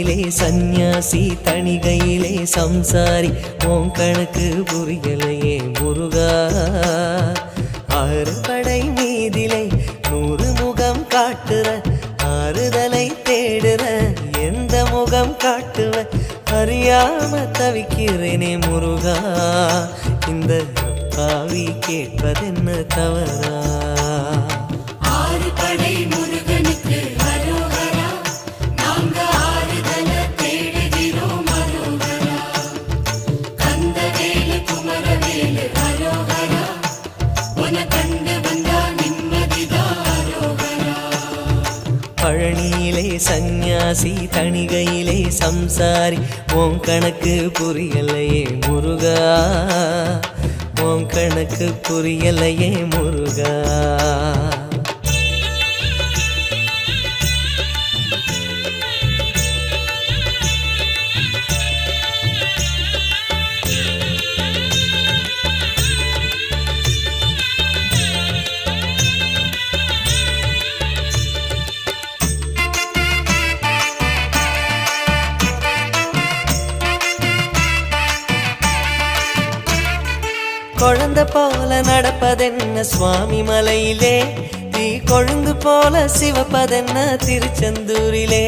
பழனியிலே சந்நியாசி தணிகையிலே சம்சாரி உன் கணக்கு புரியலையே முருகா ஆறு படை மீதிலே 100 முகம் காட்டுற ஆறுதலை தேடுற எந்த முகம் காட்டுவ அறியாம தவிக்கிறேனே முருகா இந்த பாவி கேட்பதென்ன தவறா ஆறு படை முருகனுக்கு அரோகரா நாங்க ஆறுதல தேடுகிறோம் அரோகரா கந்தவேலு குமரவேலு அரோகரா உன கண்டு வந்தா நிம்மதிதான் அரோகரா பழனியிலே சந்நியாசி தணிகையிலே சம்சாரி உன் கணக்கு புரியலையே முருகா உன் கணக்கு புரியலையே முருகா குழந்தை போல நடப்பதென்ன சுவாமி மலையிலே தீ கொழுந்து போல சிவப்பதென்ன திருச்செந்தூரிலே